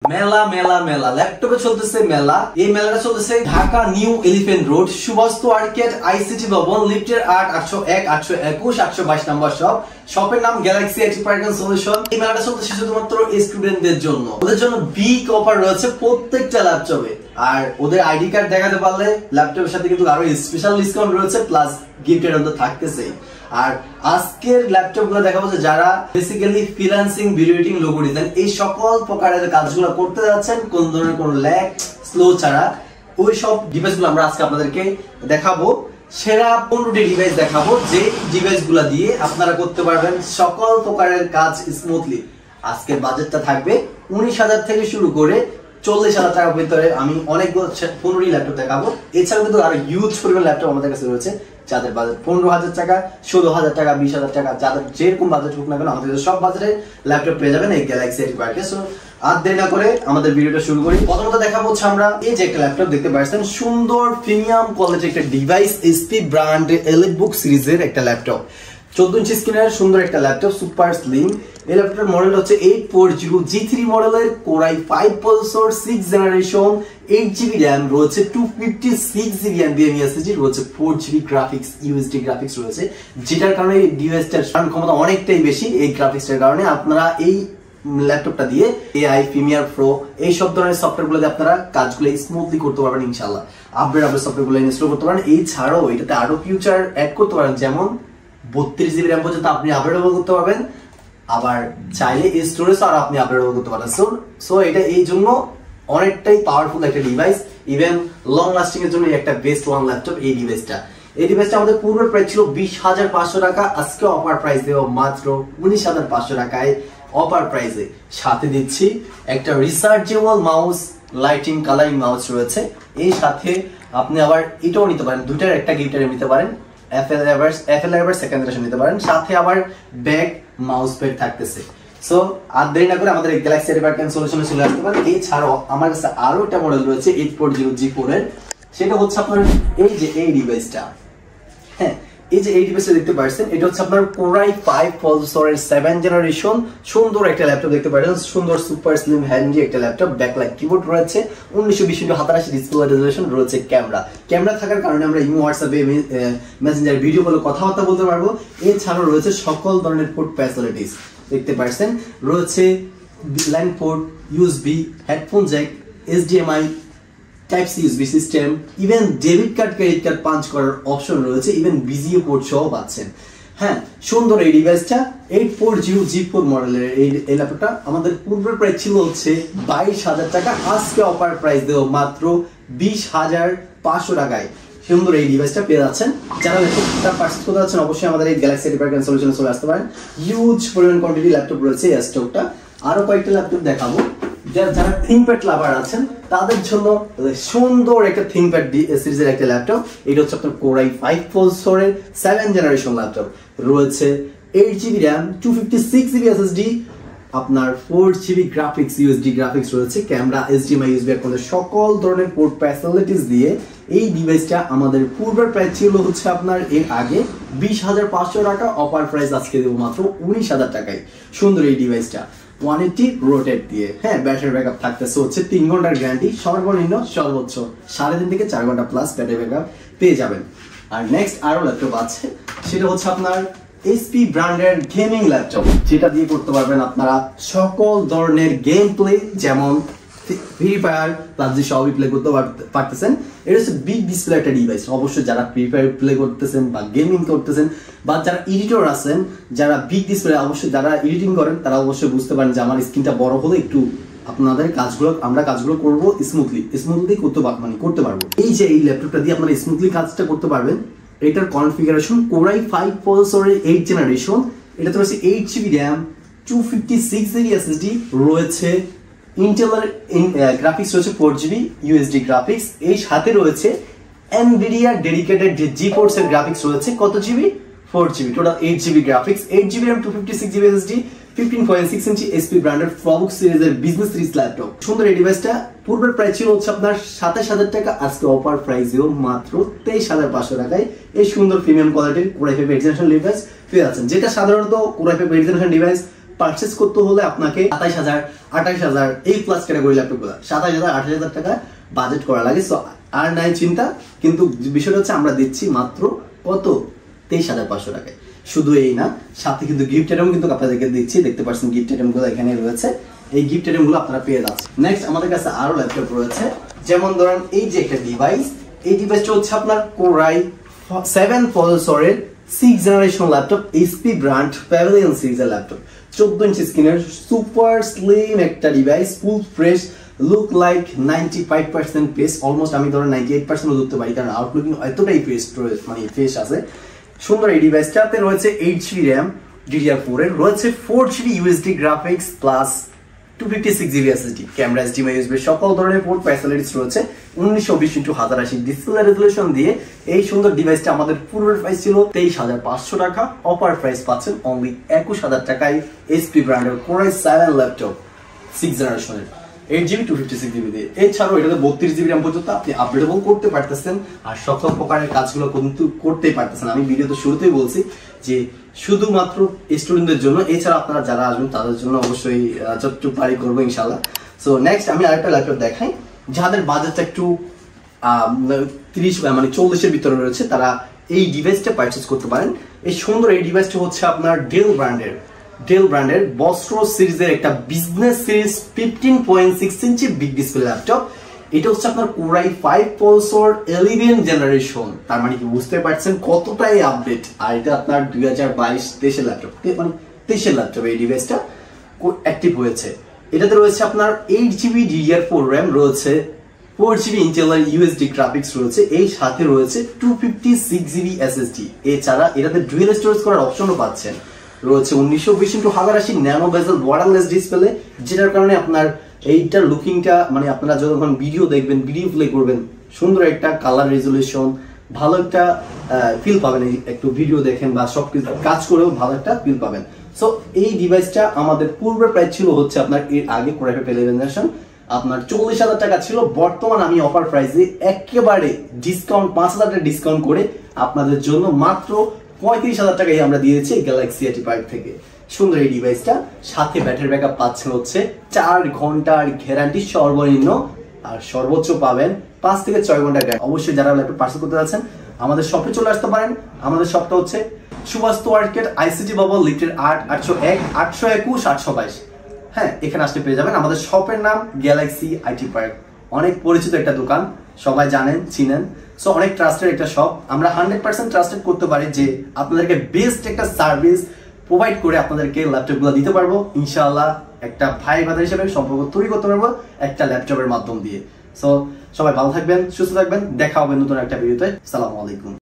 মেলা মেলা মেলা ল্যাপটপে চলতেছে মেলা। এই মেলাটা চলতেছে Dhaka new elephant road, Subastu arcade, ICT ভবন, লিফটের 8, 801, 821, 822 নম্বর শপের নাম galaxy IT park and solution. এই মেলাটা চলতেছে শুধুমাত্র স্টুডেন্টদের জন্য। ওদের জন্য বিগ অফার রয়েছে প্রত্যেকটা ল্যাপটপে, আর ওদের আইডি কার্ড দেখাতে পারলে ল্যাপটপের সাথে কিন্তু আরো স্পেশাল ডিসকাউন্ট রয়েছে, প্লাস গিফটের অন্তত থাকতেছে। আর আজকের ল্যাপটপ গুলো দেখাবো যে যারা basically freelancing, video editing, logo design এই সকল প্রকারের কাজগুলো করতে যাচ্ছেন কোন ধরনের কোনো ল্যাগ স্লো ছাড়া, ওই সব ডিভাইস গুলো আমরা আজকে আপনাদেরকে দেখাবো। সেরা 15টি ডিভাইস দেখাবো, যে ডিভাইস গুলা দিয়ে আপনারা করতে পারবেন সকল প্রকারের কাজ স্মুথলি। আজকের বাজেটটা থাকবে 19,000 থেকে শুরু করে 40,000 টাকার ভিতরে। আমি অনেকগুলো 15টি ল্যাপটপ দেখাবো। এছাড়াও কিন্তু আরো হিউজ পরিমাণ ল্যাপটপ আমাদের কাছে রয়েছে, যাদের বাজেট 15,000 টাকা, 16,000 টাকা, 20,000 টাকা, যাদের যেরকম বাজেট হোক না কেন আমাদের সব বাজেটের ল্যাপটপ পেয়ে যাবেন এই গ্যালাক্সি আইটি পার্কে। সো আর দেরি না করে আমাদের ভিডিওটা শুরু করি। প্রথমত দেখাবো হচ্ছে আমরা এই যে একটা ল্যাপটপ দেখতে পাচ্ছেন, সুন্দর প্রিমিয়াম কোয়ালিটির একটা ডিভাইস, এসপি ব্র্যান্ডের এলিটবুক সিরিজের একটা ল্যাপটপ। 14 ইঞ্চি স্ক্রিনের সুন্দর একটা ল্যাপটপ, সুপার স্লিম। এই ল্যাপটপের মডেল হচ্ছে 840G3 মডেলের, core i5 processor, 6th generation, 8GB RAM রয়েছে, 256GB NVMe SSD রয়েছে, 4GB গ্রাফিক্স USD গ্রাফিক্স রয়েছে, যেটার কারণে এই ডিভাইসটার রান ক্ষমতা অনেকটাই বেশি। এই গ্রাফিক্সের কারণে আপনারা এই ল্যাপটপটা দিয়ে AI, প্রিমিয়ার প্রো এই সব ধরনের সফটওয়্যারগুলো দিয়ে আপনারা কাজগুলো স্মুথলি করতে পারবেন ইনশাআল্লাহ। আপডেট সফটওয়্যারগুলো ইনস্টল করতে পারেন। এই ছাড়াও এটাতে আরো ফিউচার অ্যাড করতে পারেন, যেমন 32GB RAM পর্যন্ত আপনি আপগ্রেডেবল করতে পারবেন, আবার চাইলে স্টোরেজ আর আপনি আপগ্রেডেবল করতে পারেন। সো এটা এই জন্য অনেকটাই পাওয়ারফুল একটা ডিভাইস। ইভেন লং লাস্টিং এর জন্য একটা বেস্ট ওয়ান ল্যাপটপ এই ডিভাইসটা। এই ডিভাইসটা আমাদের পূর্বের প্রাইস ছিল 20,500 টাকা, আজকে অফার প্রাইস দেব মাত্র 19,500 টাকায় অফার প্রাইসে। সাথে দিচ্ছি একটা rechargeable mouse, lighting colouring mouse রয়েছে। এই সাথে আপনি আবার এটাও নিতে পারেন, দুইটার একটা গিফটার নিতে পারেন, FL Ever সেকেন্ড জেনারেশন নিতে পারেন, সাথে আবার ব্যাগ মাউস প্যাড থাকতেছে। সো আর দেরি না করে আমাদের গ্যালাক্সি আইটি পার্ক এন্ড সলিউশনে চলে আসতে পারেন। এছাড়াও আমার কাছে আরো একটা মডেল রয়েছে 840G4 এর, সেটা হচ্ছে আপনার এই যে এই ডিভাইসটা। হ্যাঁ, এই যে এই ডিভাইসটা দেখতে পাচ্ছেন, এটা হচ্ছে আপনার কোর i5 প্রসেসরের 7th জেনারেশন। সুন্দর একটা ল্যাপটপ দেখতে পাচ্ছেন, সুন্দর সুপার স্লিম হ্যান্ডি একটা ল্যাপটপ। ব্যাকলাইট কিবোর্ড রয়েছে, 1920x87 ডিসপ্লে রেজোলিউশন রয়েছে। ক্যামেরা থাকার কারণে আমরা ইমো, হোয়াটসঅ্যাপে, মেসেঞ্জার, ভিডিও কলে কথাবার্তা বলতে পারবো। এছাড়াও রয়েছে সকল ধরনের পোর্ট ফ্যাসিলিটিস দেখতে পাচ্ছেন, রয়েছে LAN port, USB, headphone jack, HDMI, type C USB system, even debit card, credit card punch করার অপশন রয়েছে, ইভেন বিজিএ পোর্ট সহ পাচ্ছেন। হ্যাঁ, সুন্দর এই ডিভাইসটা 840G4 মডেলের এই ল্যাপটপটা আমাদের পূর্বের প্রাইস ছিল হচ্ছে 22,000 টাকা, আজকে অফার প্রাইস দেব মাত্র 20,500 টাকায়। সুন্দর এই ডিভাইসটা পেয়ে যাচ্ছেন। যারা ল্যাপটপটা পারচেজ করতে যাচ্ছেন অবশ্যই আমাদের এই গ্যালাক্সি আইটি পার্ক এন্ড সলিউশনে চলে আসতে পারেন। হিউজ পরিমাণ কোয়ান্টিটি ল্যাপটপ রয়েছে এই স্টকটা। আরো কয়েকটা ল্যাপটপ দেখাবো, যারা থিংকপ্যাড লাভার আছেন তাদের জন্য সুন্দর একটা থিংকপ্যাড সিরিজের একটা ল্যাপটপ। এটা হচ্ছে আপনার কোর i5 প্রসেসরের 7th জেনারেশন ল্যাপটপ, রয়েছে 8GB RAM, 256GB SSD, আপনার 4GB গ্রাফিক্স USD গ্রাফিক্স রয়েছে, ক্যামেরা, HDMI, USB আপনাদের সকল ধরনের পোর্ট ফ্যাসিলিটিস দিয়ে এই ডিভাইসটা আমাদের পূর্বের প্রাইস ছিল হচ্ছে আপনার এর আগে 20,500 টাকা, অফার প্রাইস আজকে দেবো মাত্র 19,000 টাকায়। সুন্দর এই ডিভাইসটা 180 রোটেট দিয়ে। হ্যাঁ, ব্যাটারি ব্যাকআপ থাকতেছে হচ্ছে 3 ঘন্টার গ্যারান্টি, সর্বনিম্ন সর্বোচ্চ 3.5 থেকে 4 ঘন্টা প্লাস ব্যাটারি ব্যাকআপ পেয়ে যাবেন। আর নেক্সট আরো ল্যাপটপ আছে, সেটা হচ্ছে আপনার এসপি ব্র্যান্ডের গেমিং ল্যাপটপ, যেটা দিয়ে করতে পারবেন আপনারা সকল ধরনের গেম প্লে, যেমন ফ্রি ফায়ার, পাবজি সবই প্লে করতে পারতেছেন। এটা হচ্ছে বিগ ডিসপ্লে একটা ডিভাইস। অবশ্যই যারা ফ্রি ফায়ার প্লে করতেছেন বা গেমিং করতেছেন, বা যারা এডিটর আছেন, যারা বিগ ডিসপ্লে, অবশ্যই যারা এডিটিং করেন তারা অবশ্যই বুঝতে পারেন যে আমার স্ক্রিনটা বড় হলে একটু আপনাদের আমরা কাজগুলো করবো স্মুথলি করতে পারবো। এই যে এই ল্যাপটপটা দিয়ে আপনারা স্মুথলি কাজটা করতে পারবেন। এটার কনফিগারেশন কোর i5 প্রসেসরের 8th জেনারেশন, এটাতে রয়েছে 8GB RAM, 256GB SSD রয়েছে, ইন্টেলের গ্রাফিক্স রয়েছে 4GB USD গ্রাফিক্স। এই সাথে রয়েছে এনভিডিয়া ডেডিকেটেড যে জিফোর্স এর গ্রাফিক্স রয়েছে, কত GB? 4GB, total 8GB graphics, 8GB RAM, 256GB SSD, 15.6 ইঞ্চি এসপি ব্র্যান্ডের ফ্লবুক সিরিজের বিজনেস সিরিজ ল্যাপটপ। সুন্দর এই ডিভাইসটা পূর্বের প্রাইস ছিল হচ্ছে আপনার 27,000 টাকা, আজকে অফার প্রাইস দেব মাত্র 23,500 টাকায়। এই সুন্দর প্রিমিয়াম কোয়ালিটির core i5 8th generation device পেয়ে যাচ্ছেন, যেটা সাধারণত core i5 8th generation device purchase করতে হলে আপনাকে 27,000 28,000 এই প্লাস ক্যাটাগরি ল্যাপটপগুলো 27,000 28,000 টাকা বাজেট করা লাগে। সো আর নাই চিন্তা, কিন্তু বিষয়টা হচ্ছে আমরা দিচ্ছি মাত্র কত 23,500 টাকায়। শুধু এই না, সাথে কিন্তু গিফট আইটেম কিন্তু আপনাদেরকে দিচ্ছি, দেখতে পাচ্ছেন গিফট আইটেমগুলো এখানে রয়েছে, এই গিফট আইটেমগুলো আপনারা পেয়ে যাচ্ছেন। নেক্সট আমাদের কাছে আরো ল্যাপটপ রয়েছে, যেমন ধরেন এই যে একটা ডিভাইস, এই ডিভাইসটা হচ্ছে আপনার Core i7 প্রসেসরের 6th generation laptop, HP brand pavilion সিরিজের ল্যাপটপ, 14 ইঞ্চি স্ক্রিনের সুপার স্লিম একটা device, full fresh, look like 95% fresh, almost আমি ধরেন 98% ধরতে পারি, কারণ আউটলুকিং এতটাই ফ্রেশ, মানে ফ্রেশ আছে। সুন্দর এই ডিভাইসটাতে রয়েছে 8GB র্যাম DDR4 এর, রয়েছে 4GB USD graphics plus 256GB SSD, camera HDMI USB সকল ধরনের পোর্ট ফ্যাসিলিটিস রয়েছে, 1920x1080 ডিসপ্লে রেজোলিউশন দিয়ে এই সুন্দর ডিভাইসটা আমাদের পূর্বের প্রাইস ছিল 23,500 টাকা, অফার প্রাইস পাচ্ছেন অনলি 21,000 টাকায় এইচপি ব্র্যান্ডের Core i7 ল্যাপটপ 6th জেনারেশনের 8GB 256GB দিয়ে। এছাড়াও এটাতে 32GB র্যাম পর্যন্ত আপনি আপগ্রেডেবল করতে পারতেছেন, আর সকল প্রকারের কাজগুলো কিন্তু করতেই পারতেছেন। আমি ভিডিওতে শুরুতেই বলছি যে শুধুমাত্র স্টুডেন্টদের জন্য, এছাড়া আপনারা যারা আসবেন তাদের জন্য অবশ্যই যতটুকু পারি করবো ইনশাল্লাহ। সো নেক্সট আমি আরেকটা ল্যাপটপ দেখাই, যাদের বাজেটটা একটু 40-এর ভিতরে রয়েছে, তারা এই ডিভাইসটা পারচেজ করতে পারেন। এই সুন্দর এই ডিভাইসটা হচ্ছে আপনার ডেল ব্র্যান্ডের বস্ট্রো সিরিজের একটা বিজনেস সিরিজ 15.6 ইঞ্চি বিগ ডিসপ্লে ল্যাপটপ। এটা হচ্ছে আপনার Core i5 processor 11th generation, তার মানে কি বুঝতে পারছেন কতটাই আপডেট। আর এটা আপনার 2022-23 ল্যাপটপ, মানে 23 ল্যাপটপ এই ডিভাইসটা অ্যাক্টিভ হয়েছে। এটাতে রয়েছে আপনার 8GB DDR4 র্যাম, রয়েছে 4GB Intel USD গ্রাফিক্স রয়েছে, এই সাথে রয়েছে 256GB SSD। এছাড়া এটাতে ডুয়াল স্টোরেজ করার অপশনও পাচ্ছেন, রয়েছে 1920x1080 ন্যানো বেজেল বর্ডারলেস ডিসপ্লে, যেটার কারণে আপনার এইটার লুকিংটা, মানে আপনারা যখন ভিডিও দেখবেন, ভিডিও প্লে করবেন, সুন্দর একটা কালার রেজুলেশন, ভালো একটা ফিল পাবেন। একটু ভিডিও দেখেন বা সবকিছু কাজ করেও ভালো একটা ফিল পাবেন। সো এই ডিভাইসটা আমাদের পূর্বের প্রাইস ছিল হচ্ছে আপনার এর আগে Core i5 11th জেনারেশন আপনার 40,000 টাকা ছিল, বর্তমান আমি অফার প্রাইসে একেবারে ডিসকাউন্ট 5,000 টাকা ডিসকাউন্ট করে আপনাদের জন্য মাত্র 35,000 টাকায় আমরা দিয়েছি Galaxy A5 থেকে। সুন্দর এই ডিভাইসটা, সাথে ব্যাটারি ব্যাকআপ পাচ্ছেন হচ্ছে 4 ঘন্টার গ্যারান্টি সর্বনিম্ন, আর সর্বোচ্চ পাবেন 5 থেকে 6 ঘন্টার গ্যারান্টি। অবশ্যই যারা ল্যাপটপ পার্সেল করতে যাচ্ছেন আমাদের শপে চলে আসতে পারেন। আমাদের শপটা হচ্ছে সুভাষ আর্কেড ICT ভবন লিফটের 8 801 821 822। হ্যাঁ, এখানে আসতে পেয়ে যাবেন। আমাদের শপের নাম গ্যালাক্সি IT পার্ক, অনেক পরিচিত একটা দোকান, সবাই জানেন চিনেন। সো অনেক ট্রাস্টেড একটা শপ, আমরা 100% ট্রাস্টেড করতে পারি যে আপনাদেরকে বেস্ট একটা সার্ভিস প্রোভাইড করে আপনাদেরকে ল্যাপটপগুলো দিতে পারবো ইনশাআল্লাহ। একটা ভাই ব্রাদার হিসেবে সম্পর্ক তৈরি করতে পারবো একটা ল্যাপটপের মাধ্যম দিয়ে। সো সবাই ভালো থাকবেন, সুস্থ থাকবেন, দেখা হবে নতুন একটা ভিডিওতে। আসসালামু আলাইকুম।